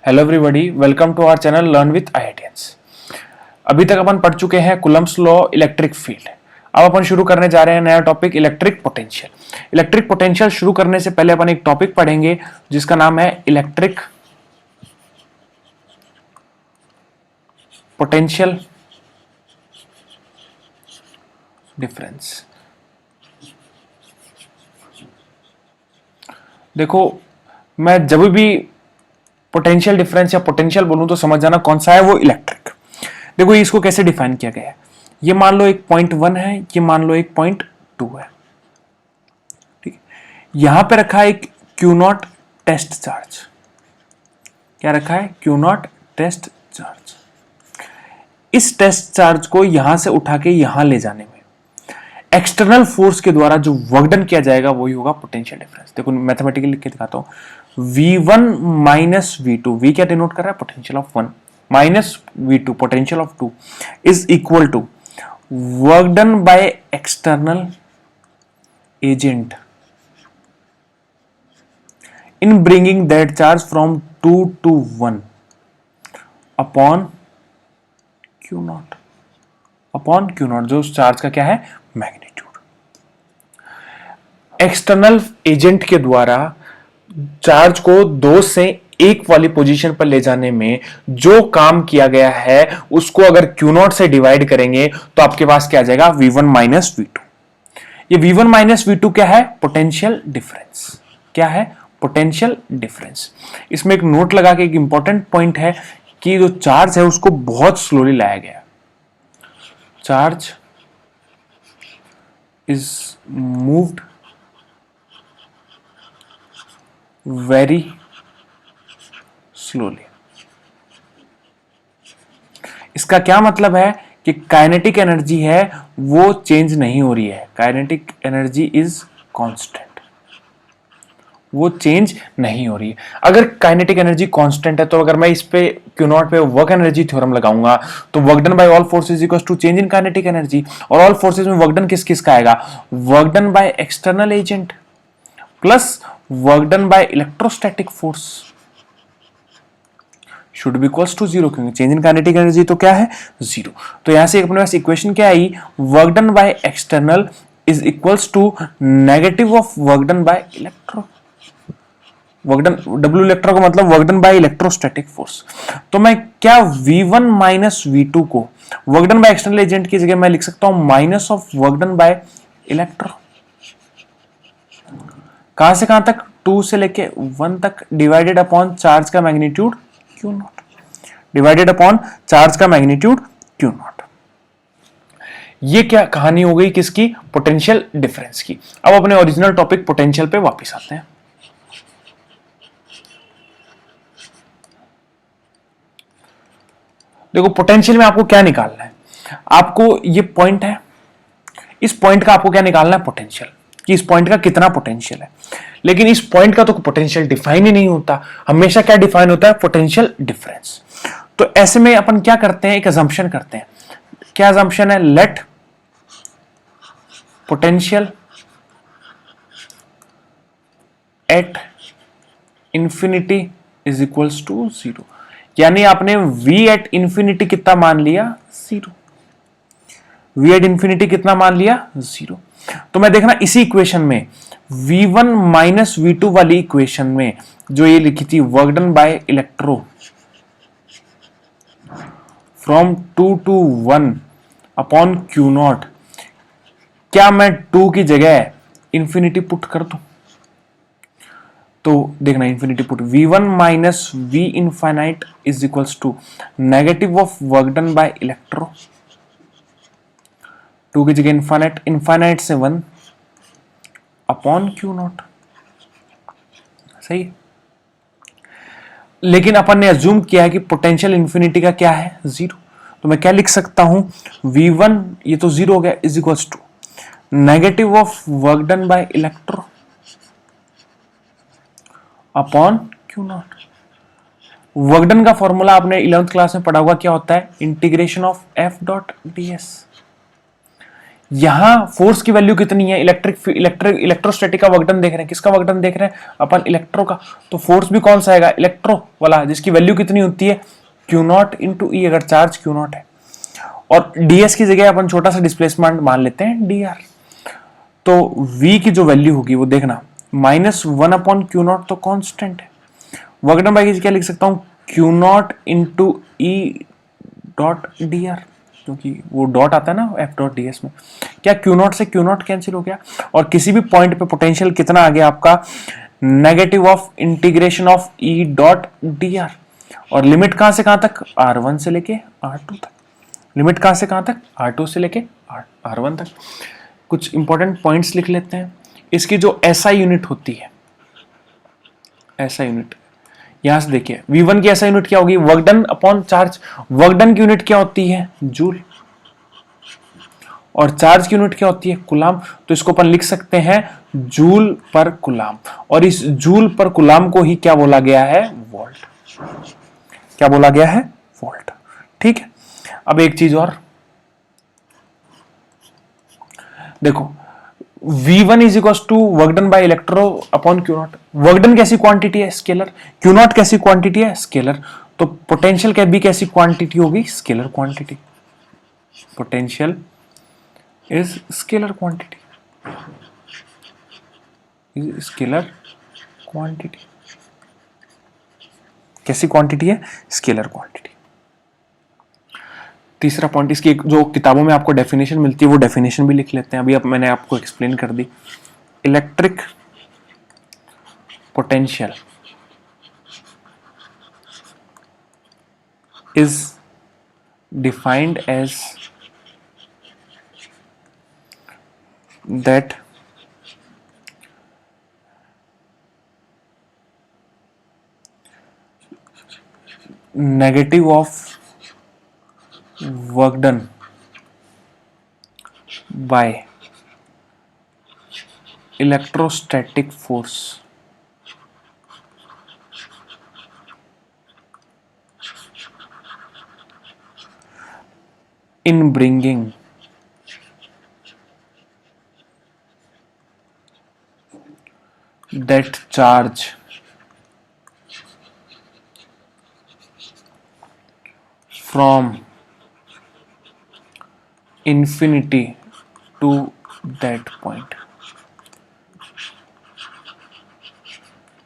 Hello everybody, welcome to our channel learn with IITians. अभी तक अपन पढ़ चुके हैं कूलम्ब्स लॉ, इलेक्ट्रिक फील्ड। अब अपन शुरू करने जा रहे हैं नया topic electric potential. Electric potential शुरू करने से पहले अपन एक टॉपिक पढ़ेंगे जिसका नाम है इलेक्ट्रिक पोटेंशियल डिफरेंस। देखो, मैं जब भी पोटेंशियल डिफरेंस या पोटेंशियल बोलूं तो समझ जाना कौन सा है वो इलेक्ट्रिक। देखो, इसको कैसे डिफाइन किया गया है। ये मान लो एक पॉइंट 1 है, ये मान लो एक पॉइंट 2 है। ठीक, यहां पे रखा है एक Q0 टेस्ट चार्ज। क्या रखा है? Q0 test charge. इस टेस्ट चार्ज को यहां से उठा के यहां ले जाने में एक्सटर्नल फोर्स के द्वारा जो वर्क डन किया जाएगा वही होगा पोटेंशियल डिफरेंस। देखो, मैथमेटिकली लिख के दिखाता हूं। V1 माइनस V2, V क्या डिनोट कर रहा है? Potential of 1 minus V2 potential of 2 is equal to work done by external agent in bringing that charge from 2 to 1 upon Q0 upon Q0, जो उस चार्ज का क्या है? मैग्नीट्यूड। एक्सटर्नल एजेंट के द्वारा चार्ज को 2 से 1 वाली पोजीशन पर ले जाने में जो काम किया गया है उसको अगर Q0 से डिवाइड करेंगे तो आपके पास क्या आ जाएगा? V1 minus V2। ये V1 माइनस V2 क्या है? Potential difference. क्या है? Potential difference. इसमें एक नोट लगा के एक इंपॉर्टेंट पॉइंट है कि जो चार्ज है उसको बहुत स्लोली लाया गया। Charge is moved very slowly। इसका क्या मतलब है कि काइनेटिक एनर्जी है वो चेंज नहीं हो रही है। काइनेटिक एनर्जी इज कांस्टेंट, वो चेंज नहीं हो रही है। अगर काइनेटिक एनर्जी कांस्टेंट है तो अगर मैं इस पे Q0 पे वर्क एनर्जी थ्योरम लगाऊंगा तो work done by all forces equals to change in kinetic energy. और ऑल फोर्सेस में वर्क डन किस किस का आएगा? Work done by external agent plus work done by electrostatic force should be equals to 0, क्योंकि change in kinetic energy तो क्या है? 0। तो यहां से अपने पास इक्वेशन क्या आई? Work done by external is equals to negative of work done by electro. Work done, W electro का मतलब work done by electrostatic force. तो मैं क्या V1 माइनस V2 को work done by external agent की जगह मैं लिख सकता हूं minus of work done by electro. कहां से कहां तक? 2 से लेके 1 तक डिवाइडेड अपॉन चार्ज का magnitude Q0। Divided upon charge का मैग्नीट्यूड Q0। ये क्या कहानी हो गई किसकी? पोटेंशियल डिफरेंस की। अब अपने ओरिजिनल टॉपिक पोटेंशियल पे वापस आते हैं। देखो, पोटेंशियल में आपको क्या निकालना है? आपको ये पॉइंट है, इस पॉइंट का आपको क्या निकालना है? पोटेंशियल, कि इस पॉइंट का कितना पोटेंशियल है। लेकिन इस पॉइंट का तो पोटेंशियल डिफाइन ही नहीं होता। हमेशा क्या डिफाइन होता है? Potential difference. तो ऐसे में अपन क्या करते हैं? एक अजम्पशन करते हैं। क्या अजम्पशन है? Let potential at infinity is equals to 0। यानी आपने V एट इंफिनिटी कितना मान लिया? 0। V एट इंफिनिटी कितना मान लिया? 0। तो मैं देखना इसी इक्वेशन में V1 माइनस V2 वाली इक्वेशन में जो ये लिखी थी work done by electro from 2 to 1 upon Q0, क्या मैं 2 की जगह इंफिनिटी पुट कर दूं? तो देखना, infinity put V1 minus V infinite is equals to negative of work done by electro. 2 की जगह इनफाइनाइट, इनफाइनाइट से 1 अपॉन Q0। सही। लेकिन अपन ने अज्यूम किया है कि पोटेंशियल इंफिनिटी का क्या है? 0। तो मैं क्या लिख सकता हूं? V1, ये तो 0 हो गया, is equals to negative of work done by electro upon Q0। Work done का फॉर्मूला आपने 11th क्लास में पढ़ा होगा, क्या होता है? Integration of F dot ds। यहां फोर्स की वैल्यू कितनी है, इलेक्ट्रोस्टैटिक का वर्क डन देख रहे हैं, किसका वर्क डन देख रहे हैं, अपन इलेक्ट्रो का। तो फोर्स भी कौन सा आएगा, इलेक्ट्रो वाला, जिसकी वैल्यू कितनी होती है, क्यू नॉट इंटू ई, अगर चार्ज क्यू नॉट है। और डीएस की जगह अपन छोटा सा डिस्प्लेसमेंट मान लेते हैं डी आर। तो v की जो वैल्यू होगी वो देखना, -1/q0 तो कांस्टेंट है। वर्क डन बाय क्या लिख सकता हूं, Q not into E dot D R, क्योंकि वो डॉट आता है ना एफ डॉट डी एस में। क्या क्यू नॉट से क्यू नॉट कैंसिल हो गया, और किसी भी पॉइंट पे पोटेंशियल कितना आ गया आपका, negative of integration of E dot D R. और लिमिट कहां से कहां तक, R1 से लेके R2 तक। लिमिट कहां से कहां तक, R2 से लेके R1 तक। कुछ इंपॉर्टेंट पॉइंट्स लिख लेते हैं। इसकी जो एसआई यूनिट होती है, एसआई यूनिट यहां से देखिए, V1 की एसआई यूनिट क्या होगी, work done upon charge. Work done की यूनिट क्या होती है, जूल, और चार्ज की यूनिट क्या होती है, कूलाम। तो इसको अपन लिख सकते हैं जूल पर कूलाम, और इस जूल पर कूलाम को ही क्या बोला गया है, वोल्ट। क्या बोला गया है, वोल्ट। ठीक है, अब एक चीज और देखो, V1 is equal to work done by electro upon Q naught. Work done कैसी क्वांटिटी है, स्केलर। क्यू नॉट कैसी क्वांटिटी है, स्केलर। तो पोटेंशियल क्या भी कैसी क्वांटिटी होगी, scalar quantity. Potential is scalar quantity, is scalar quantity. कैसी क्वांटिटी है, स्केलर क्वांटिटी। तीसरा पॉइंट, इसकी जो किताबों में आपको डेफिनेशन मिलती है वो डेफिनेशन भी लिख लेते हैं। अभी अब मैंने आपको एक्सप्लेन कर दी। Electric potential is defined as that negative of work done by electrostatic force in bringing that charge from infinity to that point।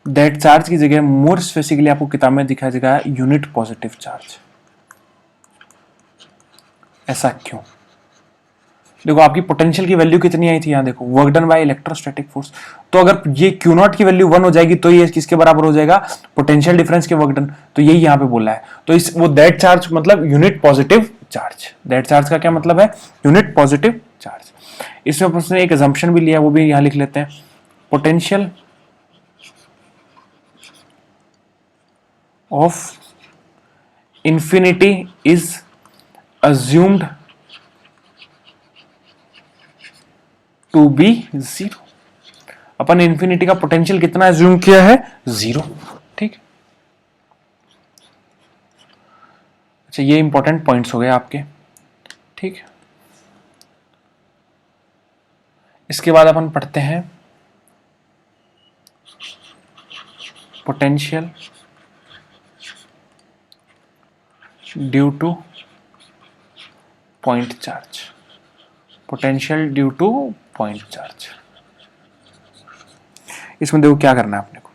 That charge की जगह मोर स्पेसिफिकली आपको किताब में दिखाया जाएगा यूनिट पॉजिटिव चार्ज। ऐसा क्यों, देखो आपकी पोटेंशियल की वैल्यू कितनी आई थी, यहां देखो work done by electrostatic force. तो अगर ये क्यू नॉट की वैल्यू 1 हो जाएगी तो ये किसके बराबर हो जाएगा, पोटेंशियल डिफरेंस के वर्क डन। तो यही यहां पे बोला है। तो इस वो दैट चार्ज मतलब unit positive charge. That charge का क्या मतलब है, यूनिट पॉजिटिव चार्ज। इसमें उसने एक अजम्पशन भी लिया, वो भी यहां लिख लेते हैं। Potential of infinity is assumed to be zero. अपन इंफिनिटी का पोटेंशियल कितना एज्यूम किया है, जीरो। ठीक, अच्छा ये इंपॉर्टेंट पॉइंट्स हो गए आपके। ठीक, इसके बाद अपन पढ़ते हैं potential due two point charge. Potential due two point charge, इसमें देखो क्या करना है अपने को।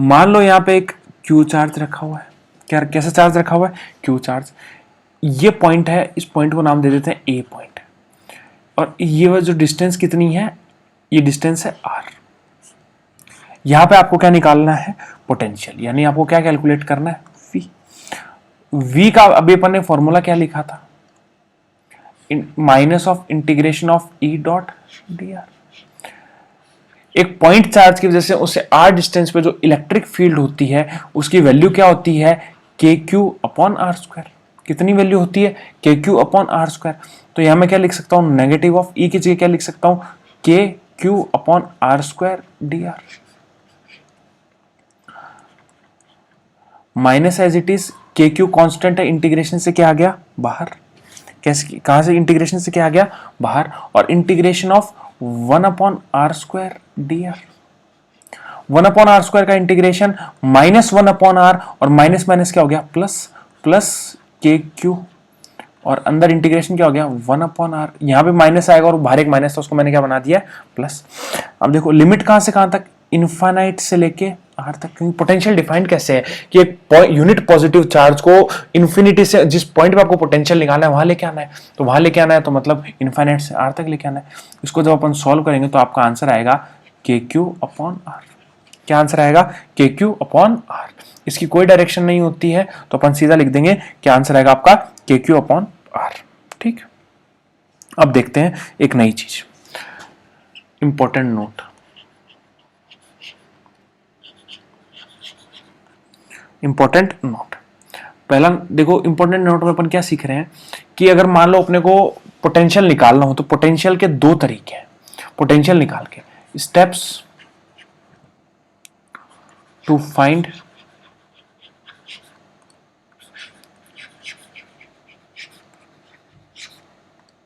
मान लो यहां पे एक क्यू चार्ज रखा हुआ है। क्या कैसा चार्ज रखा हुआ है, क्यू चार्ज। ये पॉइंट है, इस पॉइंट को नाम दे देते हैं ए पॉइंट। और ये जो डिस्टेंस कितनी है, ये डिस्टेंस है आर। यहां पे आपको क्या निकालना है, पोटेंशियल, यानी आपको क्या कैलकुलेट करना है, वी। वी का अभी अपन ने फॉर्मूला क्या लिखा था, minus of integration of E dot D R. एक पॉइंट चार्ज की वजह से उसे आर डिस्टेंस पे जो इलेक्ट्रिक फील्ड होती है उसकी वैल्यू क्या होती है, के क्यू अपॉन आर स्क्वायर। कितनी वैल्यू होती है, के क्यू अपॉन आर स्क्वायर। तो यहां मैं क्या लिख सकता हूं, नेगेटिव ऑफ ई की जगह क्या लिख सकता हूं, k Q upon r square d r. Minus as it is, k Q constant है, इंटीग्रेशन से क्या आ गया बाहर, कैसे, कहाँ से इंटीग्रेशन से क्या आ गया बाहर, और integration of 1/r² dr, 1/r² का इंटीग्रेशन -1/r, और माइनस माइनस क्या हो गया प्लस, प्लस KQ, और अंदर इंटीग्रेशन क्या हो गया 1/r, यहाँ पे माइनस आएगा और बाहर एक माइनस था उसको मैंने क्या बना दिया प्लस। अब देखो लिमिट कहाँ से कहाँ तक, इनफाइनाइट से लेके आर तक। पोटेंशियल डिफाइंड कैसे है कि एक यूनिट पॉजिटिव चार्ज को इन्फिनिटी से जिस पॉइंट पे आपको पोटेंशियल निकालना है वहां लेके आना है, तो वहां लेके आना है तो मतलब इनफाइनाइट से आर तक लेके आना है। इसको जब अपन सॉल्व करेंगे तो आपका आंसर आएगा KQ/r। क्या आंसर आएगा KQ/r। इसकी कोई डायरेक्शन नहीं होती है तो अपन सीधा लिख देंगे, क्या आंसर आएगा आपका KQ/r। ठीक, अब देखते हैं एक नई चीज, इंपॉर्टेंट नोट। इंपॉर्टेंट नोट, पहला देखो इंपॉर्टेंट नोट में अपन क्या सीख रहे हैं कि अगर मान लो अपने को पोटेंशियल निकालना हो तो पोटेंशियल के दो तरीके हैं। पोटेंशियल निकाल के steps to find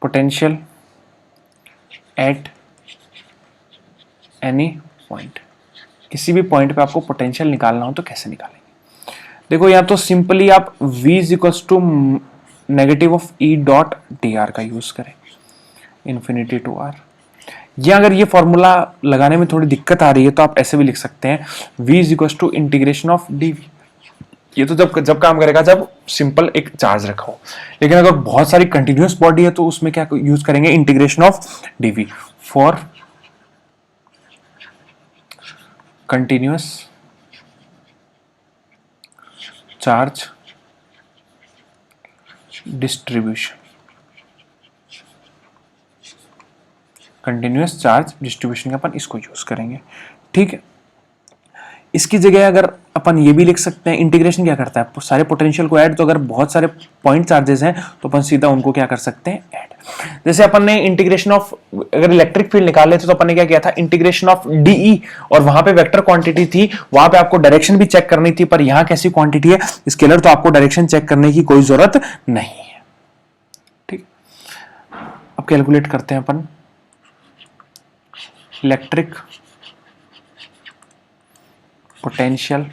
potential at any point, किसी भी पॉइंट पे आपको पोटेंशियल निकालना हो तो कैसे निकालेंगे। देखो या तो सिंपली आप V equals to negative of E dot dr का यूज करें, इन्फिनिटी टू r, या अगर ये फॉर्मूला लगाने में थोड़ी दिक्कत आ रही है तो आप ऐसे भी लिख सकते हैं V equals to integration of dv। ये तो जब काम करेगा जब सिंपल एक चार्ज रखा हो, लेकिन अगर बहुत सारी कंटिन्यूअस बॉडी है तो उसमें क्या यूज करेंगे, integration of dv for continuous charge distribution, continuous charge distribution का अपन इसको यूज करेंगे। ठीक है, इसकी जगह अगर अपन ये भी लिख सकते हैं, इंटीग्रेशन क्या करता है सारे पोटेंशियल को ऐड, तो अगर बहुत सारे पॉइंट चार्जेस हैं तो अपन सीधा उनको क्या कर सकते हैं ऐड। जैसे अपन ने इंटीग्रेशन ऑफ, अगर इलेक्ट्रिक फील्ड निकाल लेते तो अपन ने क्या किया था, इंटीग्रेशन ऑफ DE, और वहां पे वेक्टर क्वांटिटी थी, वहां पे आपको डायरेक्शन भी चेक करनी थी, पर यहां कैसी क्वांटिटी है स्केलर, तो आपको डायरेक्शन चेक करने की कोई जरूरत नहीं है। ठीक, अब कैलकुलेट करते हैं अपन electric potential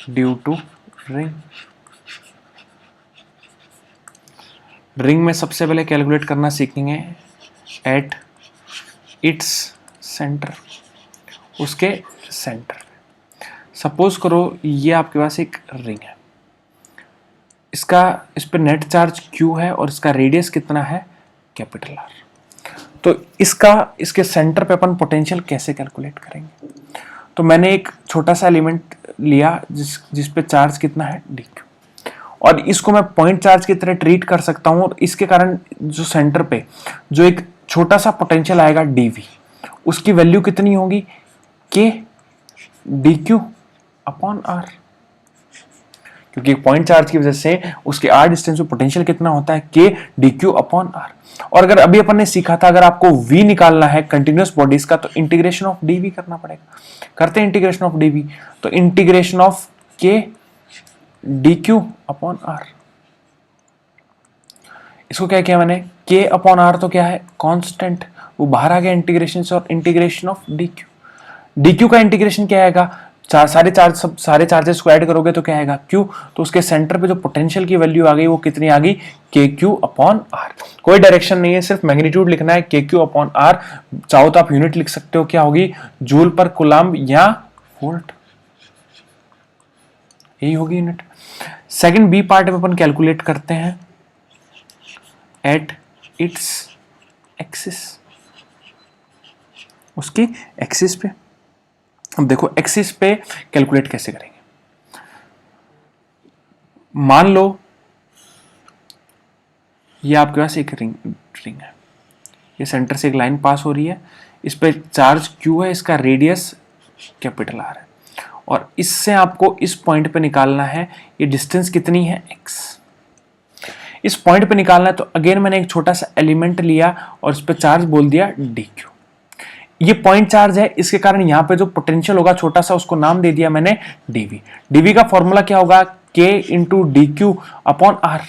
due to ring. Ring में सबसे पहले कैलकुलेट करना सीखेंगे एट इट्स सेंटर, उसके सेंटर। सपोज करो ये आपके पास एक रिंग है, इसका इस पे नेट चार्ज Q है और इसका रेडियस कितना है कैपिटल R। तो इसके सेंटर पे अपन पोटेंशियल कैसे कैलकुलेट करेंगे, तो मैंने एक छोटा सा एलिमेंट लिया जिस पे चार्ज कितना है dq, और इसको मैं पॉइंट चार्ज की तरह ट्रीट कर सकता हूं, और इसके कारण जो सेंटर पे जो एक छोटा सा पोटेंशियल आएगा dv, उसकी वैल्यू कितनी होगी k dq/r, क्योंकि पॉइंट चार्ज की वजह से उसके r डिस्टेंस पे पोटेंशियल कितना होता है k dq/r। और अगर अभी अपन ने सीखा था अगर आपको v निकालना है कंटिन्यूअस बॉडीज का तो इंटीग्रेशन ऑफ dv करना पड़ेगा। करते हैं इंटीग्रेशन ऑफ dv, तो इंटीग्रेशन ऑफ k dq/r, इसको क्या किया मैंने k/r, तो क्या है कांस्टेंट, वो बाहर आ गया इंटीग्रेशन से, और इंटीग्रेशन ऑफ dq का इंटीग्रेशन क्या आएगा, सारे चार्जेस को ऐड करोगे तो क्या आएगा q, तो उसके सेंटर पे जो पोटेंशियल की वैल्यू आ गई वो कितनी आ गई kq/r। कोई डायरेक्शन नहीं है, सिर्फ मैग्नीट्यूड लिखना है kq/r। चाहो तो आप यूनिट लिख सकते हो, क्या होगी जूल पर कूलम्ब या वोल्ट, यही होगी यूनिट। सेकंड बी पार्ट में अपन कैलकुलेट करते हैं एट इट्स एक्सिस, उसकी एक्सिस पे। अब देखो एक्सिस पे कैलकुलेट कैसे करेंगे, मान लो ये आपके पास एक रिंग है, ये सेंटर से एक लाइन पास हो रही है, इस पे चार्ज Q है, इसका रेडियस कैपिटल R है, और इससे आपको इस पॉइंट पे निकालना है, ये डिस्टेंस कितनी है x, इस पॉइंट पे निकालना है। तो अगेन मैंने एक छोटा सा एलिमेंट लिया और इस पे चार्ज बोल दिया dq। ये पॉइंट चार्ज है, इसके कारण यहां पे जो पोटेंशियल होगा छोटा सा, उसको नाम दे दिया मैंने डीवी। डीवी का फॉर्मूला क्या होगा, k into d Q upon r.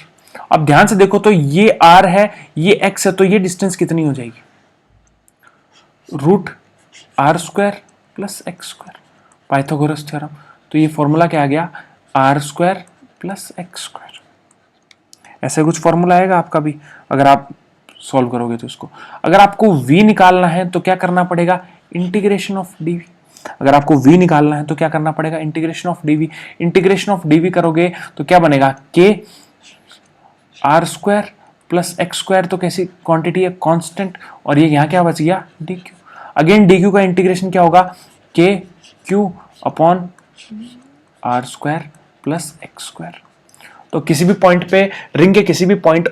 अब ध्यान से देखो तो ये आर है, ये एक्स है, तो ये डिस्टेंस कितनी हो जाएगी, root r square plus x square, Pythagoras theorem. तो ये फॉर्मूला क्या आ गया, r square plus x square. ऐसे कुछ फॉर्मूला आएगा आपका भी अगर आप सॉल्व करोगे तो इसको। अगर आपको v निकालना है तो क्या करना पड़ेगा, इंटीग्रेशन ऑफ dv। अगर आपको v निकालना है तो क्या करना पड़ेगा, integration of dv। Integration of dv करोगे तो क्या बनेगा, k r square plus x square, तो कैसी क्वांटिटी है, कांस्टेंट, और ये यहाँ क्या बच गया, dq। अगेन dq का इंटीग्रेशन क्या होगा, k q upon r square plus x square. तो किसी भी पॉइंट पे, रिंग के किसी भी पॉइंट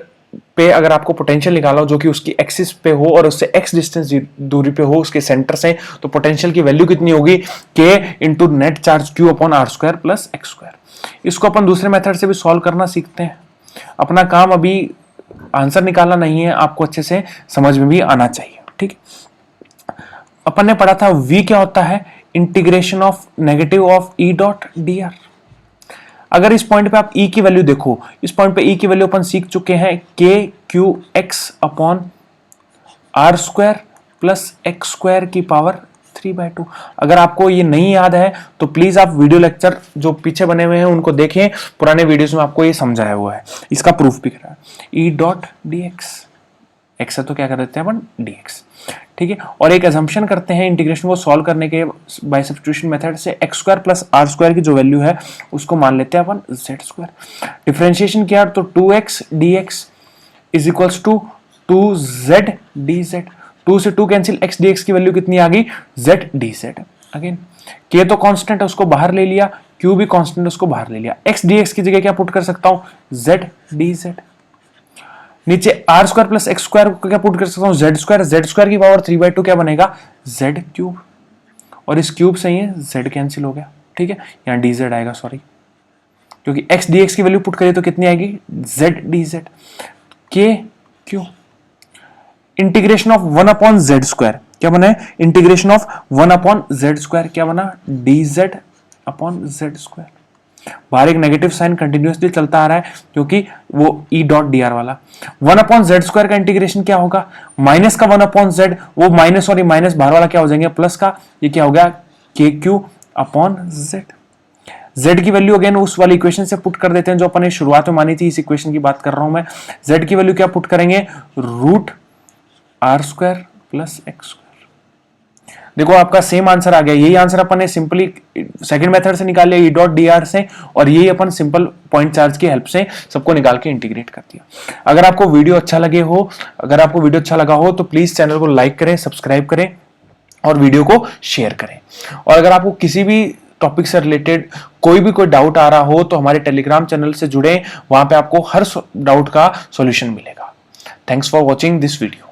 पे अगर आपको पोटेंशियल निकाला हो जो कि उसकी एक्सिस पे हो और उससे x डिस्टेंस दूरी पे हो उसके सेंटर से, तो पोटेंशियल की वैल्यू कितनी होगी, k into net charge q upon r square plus x square. इसको अपन दूसरे मेथड से भी सॉल्व करना सीखते हैं। अपना काम अभी आंसर निकालना नहीं है, आपको अच्छे से समझ में भी आना चाहिए, ठीक। अपन ने पढ़ा था v क्या होता है, integration of negative of e dot D R. अगर इस पॉइंट पे आप e की वैल्यू देखो, इस पॉइंट पे e की वैल्यू अपन सीख चुके हैं, k q x upon r square plus x square की पावर 3/2। अगर आपको ये नहीं याद है तो प्लीज आप वीडियो लेक्चर जो पीछे बने हुए हैं उनको देखें, पुराने वीडियोस में आपको ये समझाया हुआ है, इसका प्रूफ भी करा। E dot D x, x है तो क्या कर देते हैं अपन, डी एक्स, ठीक है। और एक अजम्पशन करते हैं इंटीग्रेशन को सॉल्व करने के बाय सब्स्टिट्यूशन मेथड से, x square plus r square की जो वैल्यू है उसको मान लेते हैं अपन जेड स्क्वायर। डिफरेंशिएशन किया तो 2x dx is equals to 2z dz। 2 से 2 कैंसिल, x dx की वैल्यू कितनी आ गई, z dz। अगेन k तो कांस्टेंट है उसको बाहर ले लिया, q भी कांस्टेंट है उसको बाहर ले लिया, x dx की जगह क्या पुट कर सकता हूं, z dz। नीचे r square plus x square को क्या पुट कर सकता हूं, जेड स्क्वायर। जेड स्क्वायर की पावर 3/2 क्या बनेगा, जेड क्यूब, और इस क्यूब से ये जेड कैंसिल हो गया, ठीक है। यहाँ डी जेड आएगा, सॉरी, क्योंकि एक्स डी एक्स की वैल्यू पुट करिए तो कितनी आएगी, जेड डी जेड। के Q integration of 1 upon Z square क्या बना है, integration of 1 upon Z square क्या बना, D Z upon Z square. बाहर एक नेगेटिव साइन कंटिन्यूअसली चलता आ रहा है क्योंकि वो ई डॉट डी आर वाला। 1 अपॉन जेड स्क्वायर का इंटीग्रेशन क्या होगा, माइनस का 1 अपॉन जेड, वो माइनस और ये माइनस बाहर वाला क्या हो जाएंगे, प्लस का, ये क्या हो गया, के क्यू अपॉन जेड। जेड की वैल्यू अगेन उस वाली इक्वेशन से पुट कर देते हैं जो अपन ने शुरुआत में मानी थी, इस इक्वेशन की बात कर रहा हूं मैं। जेड की वैल्यू क्या पुट करेंगे, root r square plus x square. देखो आपका सेम आंसर आ गया। यही आंसर अपन ने सिंपली सेकंड मेथड से निकाल लिया, ई डॉट डी आर से, और यही अपन सिंपल पॉइंट चार्ज की हेल्प से सबको निकाल के इंटीग्रेट कर दिया। अगर आपको वीडियो अच्छा लगे हो, अगर आपको वीडियो अच्छा लगा हो तो प्लीज चैनल को लाइक करें, सब्सक्राइब करें और वीडियो को शेयर करें। और अगर आपको किसी भी टॉपिक से रिलेटेड कोई डाउट आ रहा हो तो हमारे टेलीग्राम चैनल से जुड़े, वहां पे आपको हर डाउट का सॉल्यूशन मिलेगा। Thanks for watching this video.